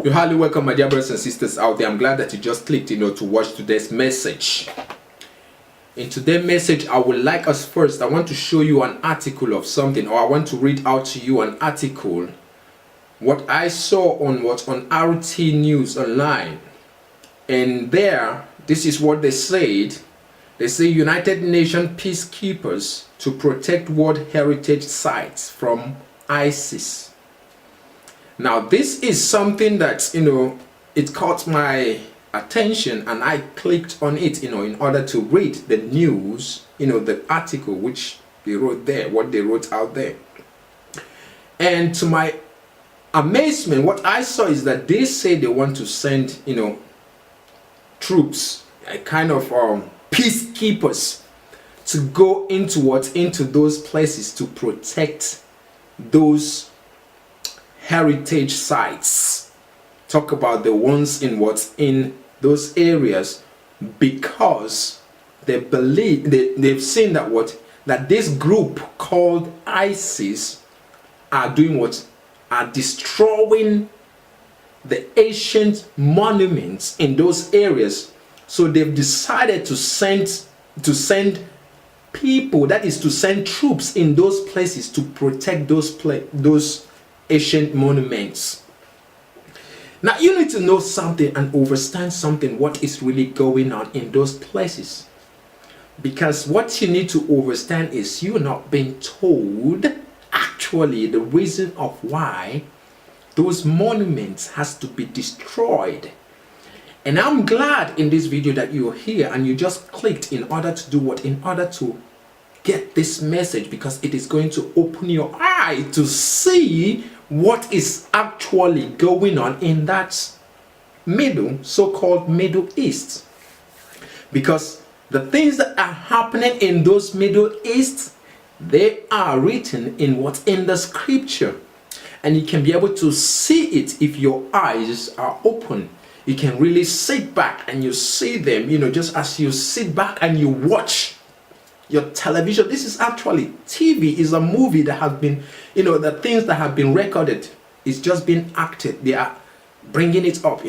You're highly welcome, my dear brothers and sisters out there. I'm glad that you just clicked, to watch today's message. In today's message, I would like us first, I want to show you an article of something, or I want to read out to you an article, what I saw on RT News Online. And there, this is what they said. They say United Nations peacekeepers to protect World Heritage Sites from ISIS. Now, this is something that, it caught my attention, and I clicked on it, in order to read the news, the article which they wrote there, what they wrote out there. And to my amazement, what I saw is that they say they want to send, troops, a kind of peacekeepers, to go into those places to protect those heritage sites. Talk about the ones in those areas, because they believe they've seen that this group called ISIS are doing are destroying the ancient monuments in those areas. So they've decided to send people, that is to send troops in those places to protect those ancient monuments. Now you need to know something and understand something, what is really going on in those places. Because what you need to understand is you're not being told actually the reason of why those monuments has to be destroyed. And I'm glad in this video that you're here and you just clicked in order to do what? In order to get this message, because it is going to open your eye to see what is actually going on in that so-called Middle East. Because the things that are happening in those Middle East, they are written in the scripture, and you can be able to see it if your eyes are open. You can really sit back and you see them, just as you sit back and you watch your television. This is actually TV, is a movie that has been, the things that have been recorded is just been acted. They are bringing it up,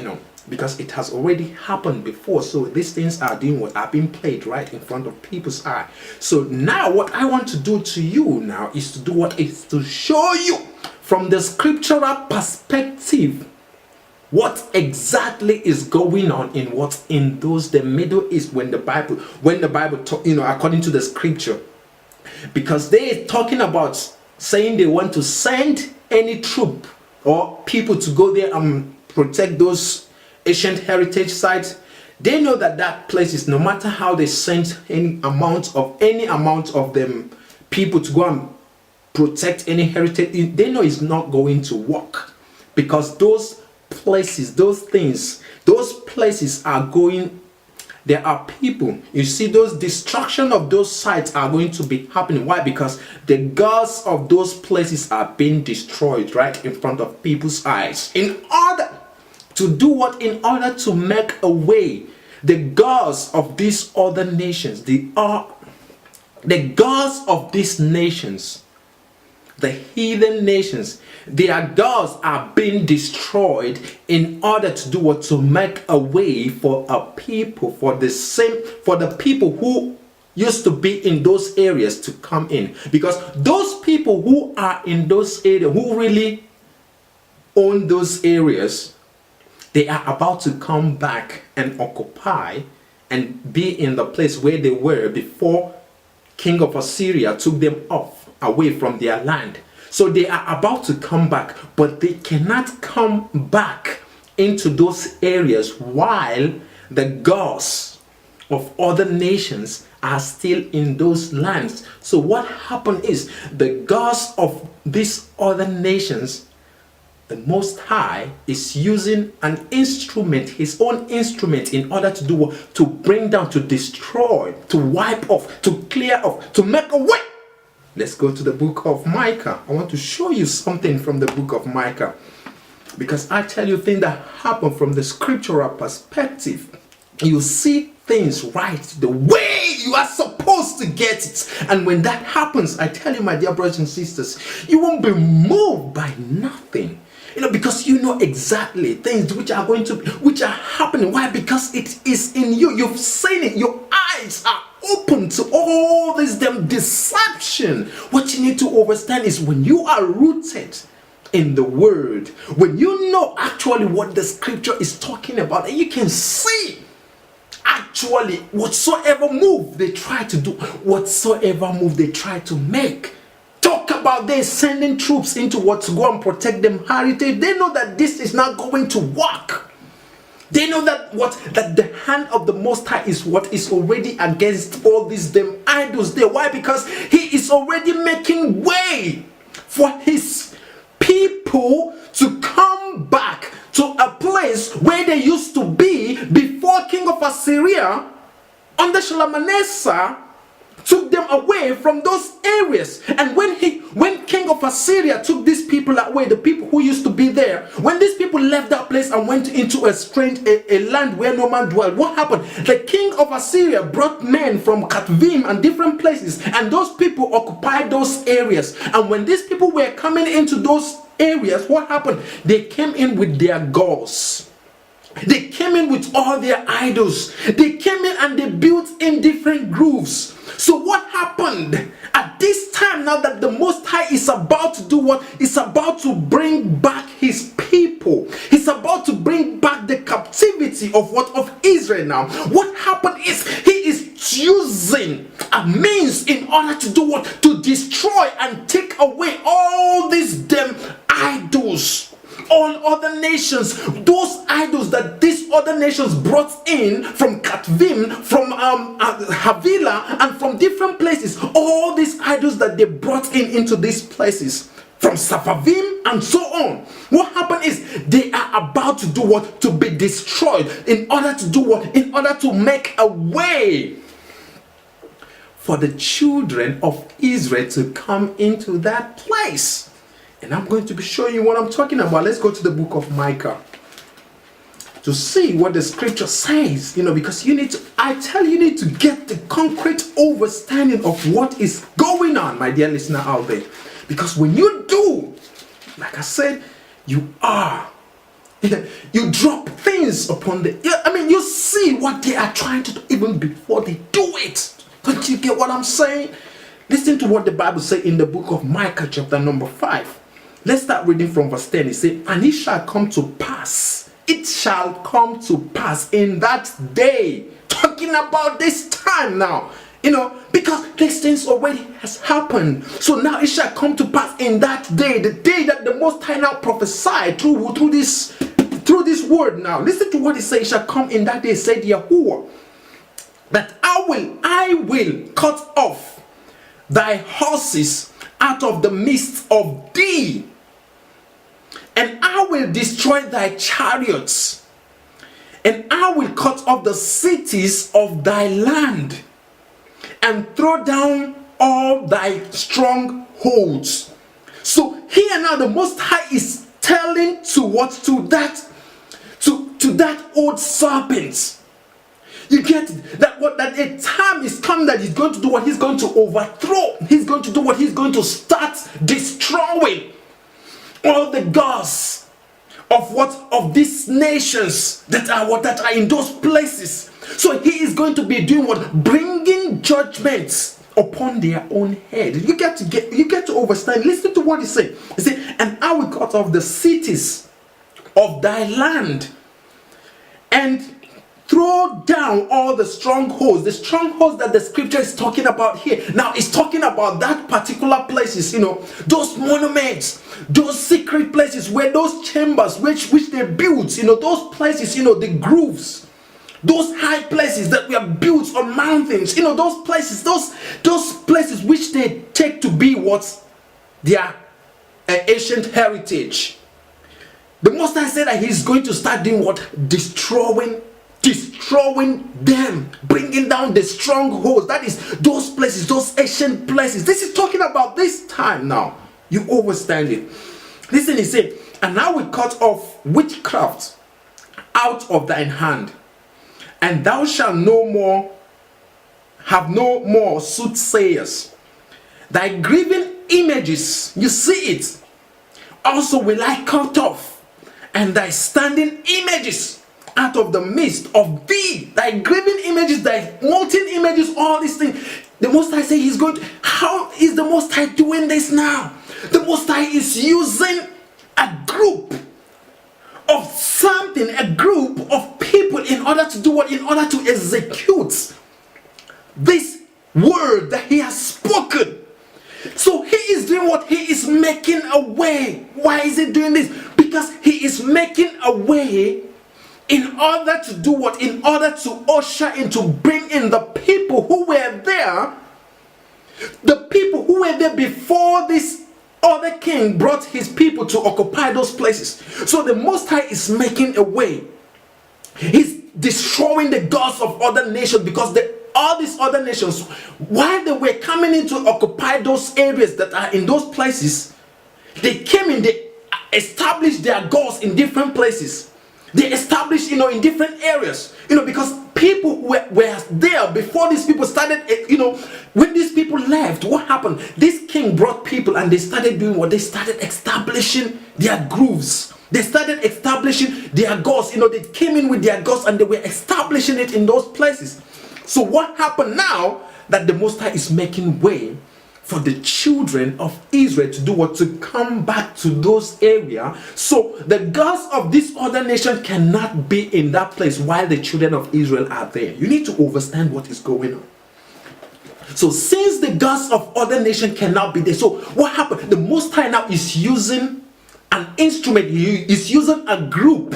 because it has already happened before. So these things are being played right in front of people's eye. So now what I want to do to you now is to show you from the scriptural perspective what exactly is going on in the Middle East when the Bible according to the scripture. Because they're talking about saying they want to send any troop or people to go there and protect those ancient heritage sites. They know that place is, no matter how they send any amount of them people to go and protect any heritage, they know it's not going to work, because those places, those places are going, there are people, you see, those destruction of those sites are going to be happening. Why? Because the gods of those places are being destroyed right in front of people's eyes. In order to do what? In order to make a way, the gods of these other nations, the gods of these nations, the heathen nations, their gods are being destroyed in order to do what? To make a way for a people, for the people who used to be in those areas to come in. Because those people who are in those areas, who really own those areas, they are about to come back and occupy and be in the place where they were before King of Assyria took them away from their land. So they are about to come back, but they cannot come back into those areas while the gods of other nations are still in those lands. So what happened is, the gods of these other nations, the Most High is using an instrument, his own instrument, in order to do what? To bring down, to destroy, to wipe off, to clear off, to make a way. Let's go to the book of Micah. I want to show you something from the book of Micah, because I tell you things that happen from the scriptural perspective. You see things right the way you are supposed to get it. And when that happens, I tell you, my dear brothers and sisters, you won't be moved by nothing. because you know exactly things which are happening. Why? Because it is in you. You've seen it. Your eyes are open to all this damn deception. What you need to understand is when you are rooted in the word, when you know actually what the scripture is talking about, and you can see actually whatsoever move they try to do, whatsoever move they try to make, talk about they sending troops into what to go and protect them heritage. They know that this is not going to work. They know that the hand of the Most High is what is already against all these them idols there. Why? Because he is already making way for his people to come back to a place where they used to be before King of Assyria under Shalmaneser took them away from those areas. And when King of Assyria took these people away, the people who used to be there, when these people left that place and went into a land where no man dwelled, what happened? The king of Assyria brought men from Katvim and different places, and those people occupied those areas. And when these people were coming into those areas, what happened? They came in with their gods. They came in with all their idols. They came in and they built in different grooves. So what happened at this time, now that the Most High is about to do what? He's about to bring back his people. He's about to bring back the captivity of Israel now. What happened is he is using a means in order to do what? To destroy and take away all these damn idols. All other nations, those idols that these other nations brought in from Katvim, from Havilah, and from different places, all these idols that they brought into these places, from Sepharvim and so on. What happened is they are about to do what? To be destroyed. In order to do what? In order to make a way for the children of Israel to come into that place. And I'm going to be showing you what I'm talking about. Let's go to the book of Micah to see what the scripture says, because you need to get the concrete understanding of what is going on, my dear listener out there. Because when you do, like I said, you drop things upon you see what they are trying to do even before they do it. Don't you get what I'm saying? Listen to what the Bible says in the book of Micah chapter number 5. Let's start reading from verse 10. It says, and it shall come to pass. It shall come to pass in that day. Talking about this time now. Because these things already has happened. So now it shall come to pass in that day. The day that the Most High now prophesied through this word now. Listen to what it says. It shall come in that day, said Yahuwah, that I will cut off thy horses out of the midst of thee, and I will destroy thy chariots, and I will cut off the cities of thy land, and throw down all thy strongholds. So here now the Most High is telling to that old serpent. You get it? That a time is coming that he's going to do what? He's going to overthrow. He's going to do what? He's going to start destroying all the gods of these nations that are in those places. So he is going to be doing what? Bringing judgments upon their own head. You get to understand. Listen to what he said. He said, and I will cut off the cities of thy land, and throw down all the strongholds that the scripture is talking about here. Now it's talking about that particular places, those monuments, those secret places, where those chambers which they built, those places, the grooves, those high places that were built on mountains, those places which they take to be what? Their ancient heritage. The Most High said that he's going to start doing what? Destroying them, bringing down the strongholds. That is those places, those ancient places. This is talking about this time now. You understand it. Listen, he said, and I will cut off witchcraft out of thine hand, and thou shalt have no more soothsayers. Thy graven images, you see it, also will I cut off, and thy standing images out of the midst of thee, thy graven images, thy molten images, all these things. The Most High say he's going to, how is the Most High doing this now? The Most High is using a group of something, a group of people in order to do what? In order to execute this word that he has spoken. So he is doing what? He is making a way. Why is he doing this? Because he is making a way in order to do what? In order to usher in, to bring in the people who were there, the people who were there before this other king brought his people to occupy those places. So the Most High is making a way. He's destroying the gods of other nations, because all these other nations, while they were coming in to occupy those areas that are in those places, they came in, they established their gods in different places. They established, in different areas, because people were there before these people started, when these people left, what happened? This king brought people and they started doing what? They started establishing their grooves. They started establishing their gods. They came in with their gods and they were establishing it in those places. So what happened now? That the Most High is making way for the children of Israel to do what? To come back to those areas. So the gods of this other nation cannot be in that place while the children of Israel are there. You need to understand what is going on. So since the gods of other nation cannot be there, so what happened? The Most High now is using an instrument. He is using a group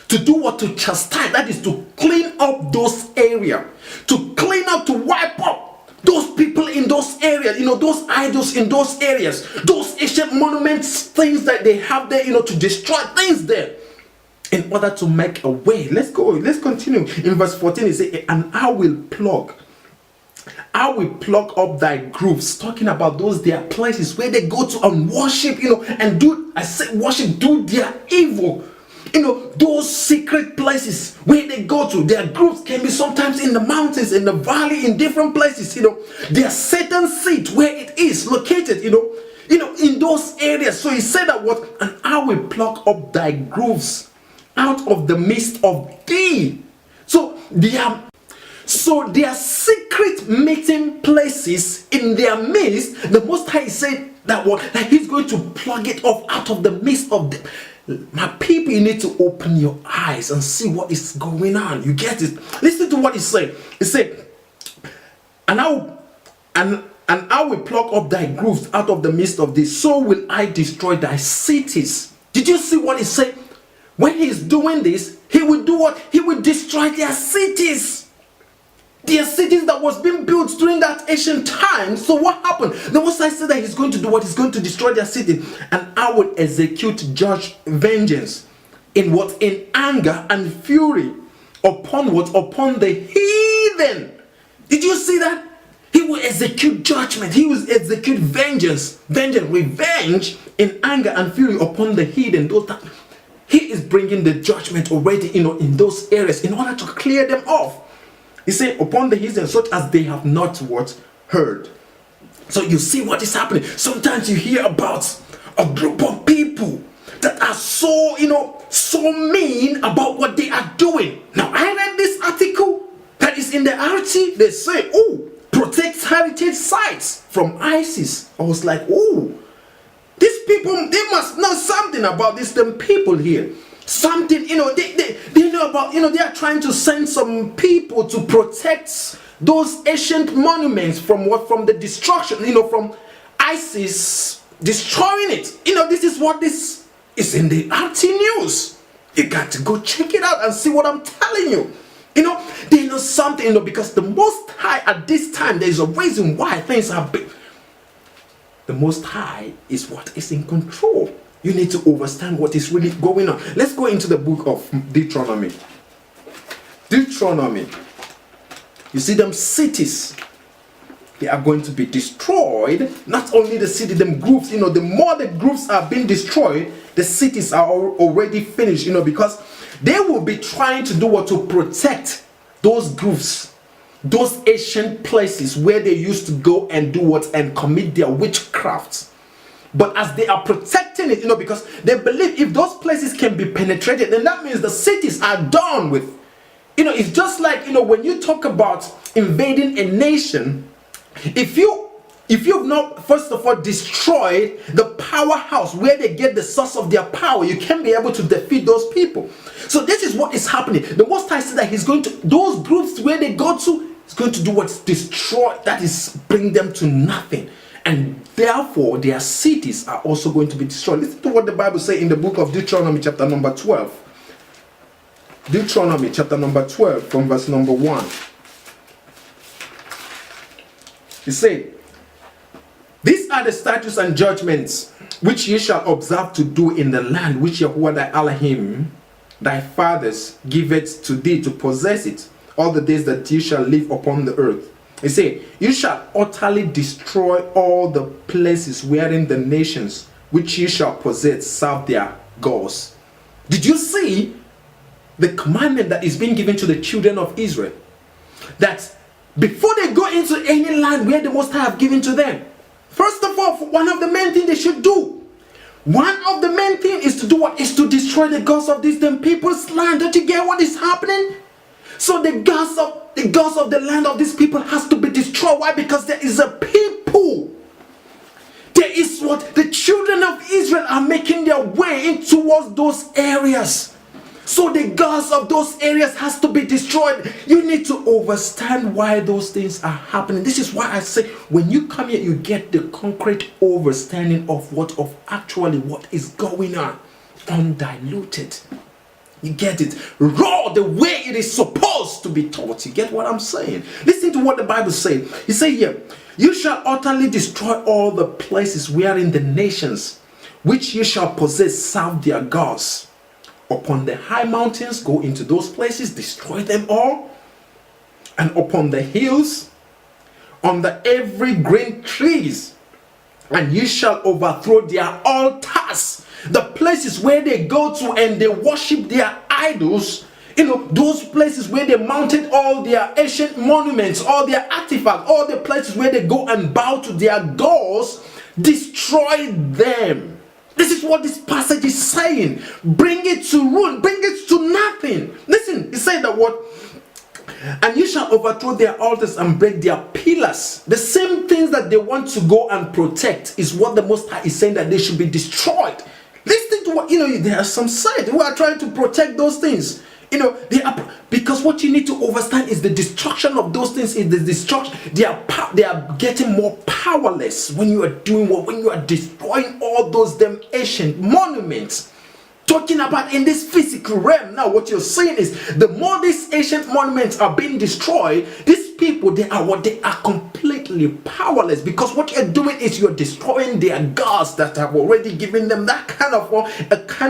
to do what? To chastise. That is to clean up those areas. To clean up, to wipe up those people in those areas, those idols in those areas, those ancient monuments, things that they have there, to destroy things there, in order to make a way. Let's continue. In verse 14, it says, and I will plug up thy grooves, talking about those their places where they go to and worship, and do their evil. Those secret places where they go to, their groups can be sometimes in the mountains, in the valley, in different places, their Satan seat where it is located, in those areas. So he said that what? And I will pluck up thy grooves out of the midst of thee. So their secret meeting places in their midst, the Most High said that what? That he's going to plug it off out of the midst of them. My people, you need to open your eyes and see what is going on. You get it? Listen to what he said. He said, and I will pluck up thy grooves out of the midst of thee, so will I destroy thy cities. Did you see what he said? When he's doing this, he will do what? He will destroy their cities. Their cities that was being built during that ancient time. So what happened? The Most High said that he's going to do what? He's going to destroy their city. And I will execute vengeance in what? In anger and fury upon what? Upon the heathen. Did you see that? He will execute judgment. He will execute revenge in anger and fury upon the heathen. He is bringing the judgment already, in those areas in order to clear them off. He said, upon the heathen, such as they have not what? Heard. So you see what is happening. Sometimes you hear about a group of people that are so, so mean about what they are doing. Now, I read this article that is in the RT. They say, protect heritage sites from ISIS. I was like, these people, they must know something about these people here. Something, they know about, they are trying to send some people to protect those ancient monuments from what? From the destruction, from ISIS destroying it. This is what this is in the RT news. You got to go check it out and see what I'm telling you. They know something, because the Most High at this time, there is a reason why things have been. The Most High is what is in control. You need to understand what is really going on. Let's go into the book of Deuteronomy. You see them cities. They are going to be destroyed. Not only the city, them groups. The more the groups are being destroyed, the cities are already finished. Because they will be trying to do what? To protect those groups, those ancient places where they used to go and do what? And commit their witchcraft. But as they are protecting it, because they believe if those places can be penetrated, then that means the cities are done with. It's just like, when you talk about invading a nation, if you've not, first of all, destroyed the powerhouse where they get the source of their power, you can't be able to defeat those people. So this is what is happening. The Most High said that he's going to, those groups where they go to, he's going to do what's destroy, that is, bring them to nothing. And therefore, their cities are also going to be destroyed. Listen to what the Bible says in the book of Deuteronomy chapter number 12. Deuteronomy chapter number 12 from verse number 1. He said, "These are the statutes and judgments which ye shall observe to do in the land which Yahuwah thy Elohim, thy fathers, giveth to thee to possess it, all the days that ye shall live upon the earth. He said, you shall utterly destroy all the places wherein the nations which ye shall possess serve their gods." Did you see the commandment that is being given to the children of Israel? That before they go into any land where the Most High have given to them, first of all, one of the main things they should do, one of the main things is to do what? Is to destroy the gods of these them people's land. Don't you get what is happening? So the gods of the land of these people has to be destroyed. Why? Because there is a people. There is what the children of Israel are making their way in towards those areas. So the gods of those areas has to be destroyed. You need to understand why those things are happening. This is why I say when you come here, you get the concrete understanding of what is going on, undiluted. You get it raw, the way it is supposed to be taught. You get what I'm saying? Listen to what the Bible says. He said here, you shall utterly destroy all the places wherein the nations which you shall possess serve their gods. Upon the high mountains, go into those places, destroy them all. And upon the hills, on the every green trees, and you shall overthrow their altars. The places where they go to and they worship their idols, those places where they mounted all their ancient monuments, all their artifacts, all the places where they go and bow to their gods, destroy them. This is what this passage is saying. Bring it to ruin, bring it to nothing. Listen, he said that what? And you shall overthrow their altars and break their pillars. The same things that they want to go and protect is what the Most High is saying that they should be destroyed. Listen to what, there are some sides who are trying to protect those things. They are, because what you need to understand is the destruction of those things is the destruction. They are getting more powerless when you are doing what, when you are destroying all those them ancient monuments. Talking about in this physical realm now, what you're saying is the more these ancient monuments are being destroyed, these people they are completely powerless, because what you're doing is you're destroying their gods that have already given them that kind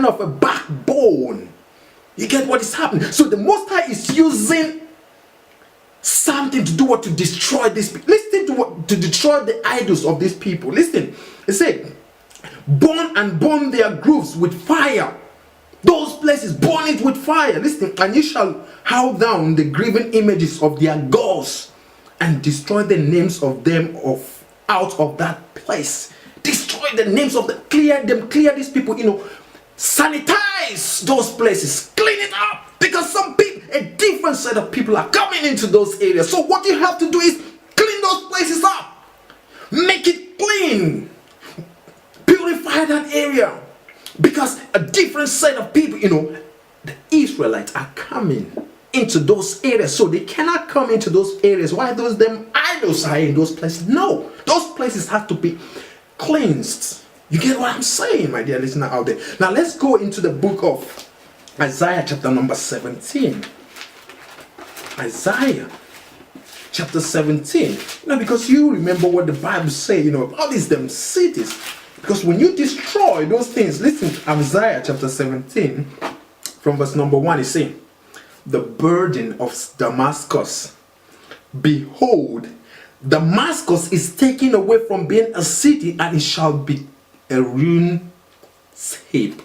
of a backbone. You get what is happening? So the Most High is using something to do what? To destroy this. Listen to what? To destroy the idols of these people. Listen, it said, burn their groves with fire. Those places, burn it with fire. Listen, and you shall howl down the graven images of their gods and destroy the names of them out of that place. Destroy the names of them, clear these people, sanitize those places, clean it up, because some people, a different set of people are coming into those areas. So what you have to do is clean those places up, make it clean, purify that area, because a different set of people, the Israelites are coming into those areas, so they cannot come into those areas. Why? Those them idols are in those places. No, those places have to be cleansed. You get what I'm saying, my dear listener out there? Now let's go into the book of Isaiah chapter number 17. Isaiah chapter 17. Because you remember what the Bible says, all these them cities. Because when you destroy those things, listen to Isaiah chapter 17 from verse number 1, it says, the burden of Damascus. Behold, Damascus is taken away from being a city, and it shall be a ruined heap.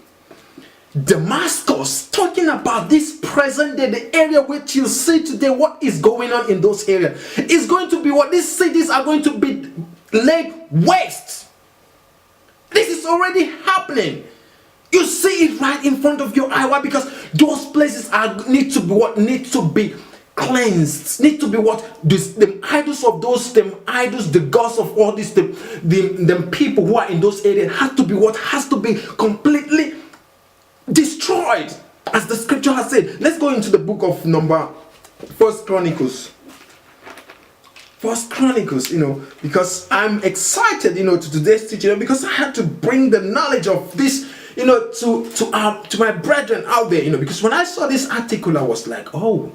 Damascus, talking about this present day, the area which you see today, what is going on in those areas is going to be what these cities are going to be laid waste. This is already happening. You see it right in front of your eye. Why? Because those places need to be what? Need to be cleansed. Need to be what? The idols of those, them idols, the gods of all these, the people who are in those areas has to be what? Has to be completely destroyed. As the scripture has said. Let's go into the book of First Chronicles. First Chronicles, because I'm excited, to today's teaching, because I had to bring the knowledge of this, to my brethren out there, because when I saw this article, I was like, oh,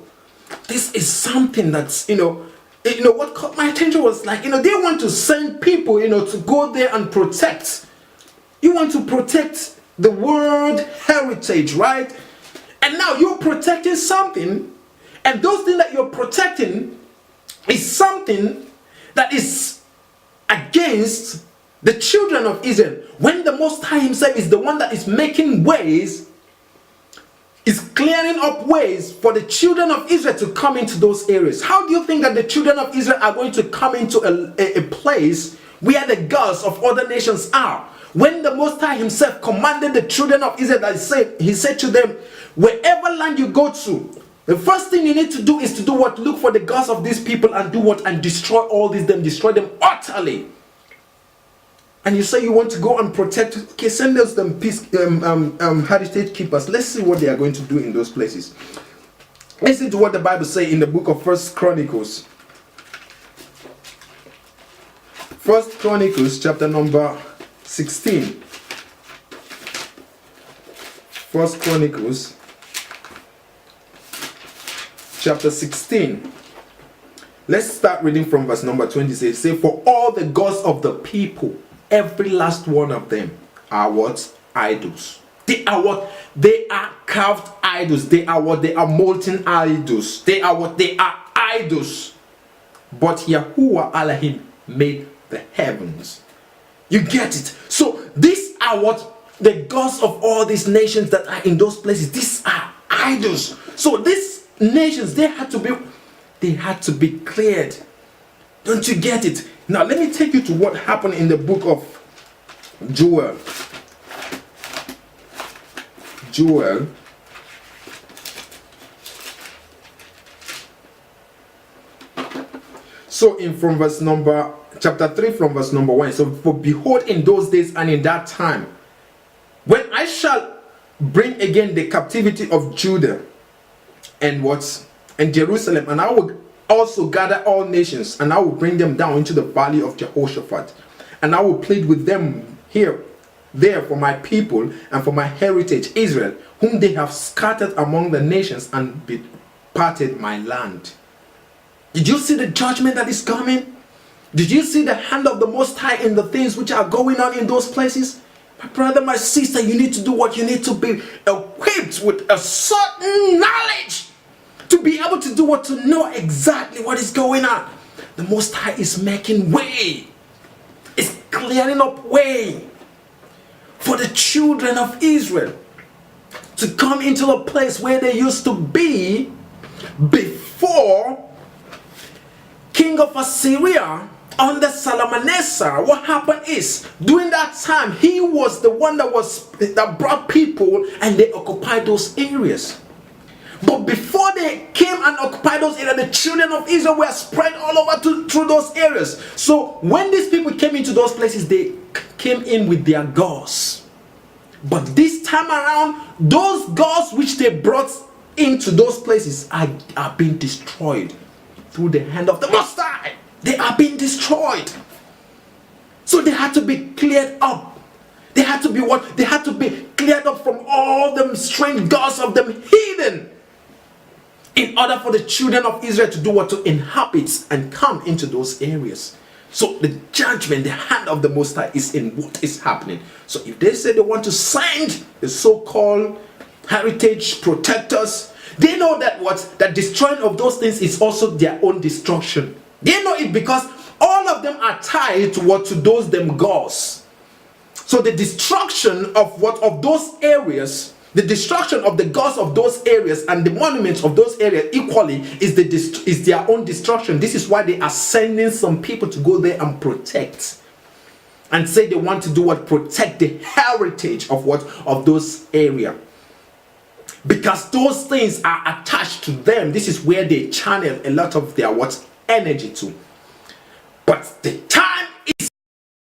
this is something that's, what caught my attention was like, they want to send people, to go there and protect. You want to protect the world heritage, right? And now you're protecting something, and those things that you're protecting is something that is against the children of Israel. When the Most High himself is the one that is making ways, is clearing up ways for the children of Israel to come into those areas. How do you think that the children of Israel are going to come into a place where the gods of other nations are? When the Most High himself commanded the children of Israel, he said to them, wherever land you go to, the first thing you need to do is to do what? Look for the gods of these people and do what? And destroy all these, destroy them utterly. And you say you want to go and protect. Okay, send us them peace heritage keepers. Let's see what they are going to do in those places. Listen to what the Bible says in the book of First Chronicles. First Chronicles chapter number 16. First Chronicles chapter 16. Let's start reading from verse number 26. Say, for all the gods of the people, every last one of them are what? Idols. They are what? They are carved idols. They are what? They are molten idols. They are what? They are idols. But Yahuwah Elohim made the heavens. You get it? So these are what? The gods of all these nations that are in those places. These are idols. So these nations, they had to be cleared. Don't you get it? Now let me take you to what happened in the book of Joel. So from verse number chapter 3 from verse number 1. So, for behold, in those days and in that time, when I shall bring again the captivity of Judah and Jerusalem, and I will also gather all nations, and I will bring them down into the valley of Jehoshaphat, and I will plead with them there for my people and for my heritage Israel, whom they have scattered among the nations and departed my land. Did you see the judgment that is coming? Did you see the hand of the Most High in the things which are going on in those places? My brother, my sister, you need to do what? You need to be equipped with a certain knowledge to be able to do what? To know exactly what is going on. The Most High is making way. It's clearing up way for the children of Israel to come into a place where they used to be before King of Assyria under Salmanassar. What happened is, during that time, he was the one that brought people and they occupied those areas. But before they came and occupied those areas, the children of Israel were spread all over through those areas. So when these people came into those places, they came in with their gods. But this time around, those gods which they brought into those places are being destroyed through the hand of the Most High. They are being destroyed. So they had to be cleared up. They had to be what? They had to be cleared up from all them strange gods of them hidden, in order for the children of Israel to do what? To inhabit and come into those areas. So the judgment, the hand of the Most High is in what is happening. So if they say they want to send the so-called heritage protectors, they know that that destroying of those things is also their own destruction. They know it because all of them are tied to those them gods. So the destruction of those areas, the destruction of the gods of those areas and the monuments of those areas equally is their own destruction. This is why they are sending some people to go there and protect. and say they want to do what? Protect the heritage of what? Of those area. Because those things are attached to them. This is where they channel a lot of their what? Energy to. But the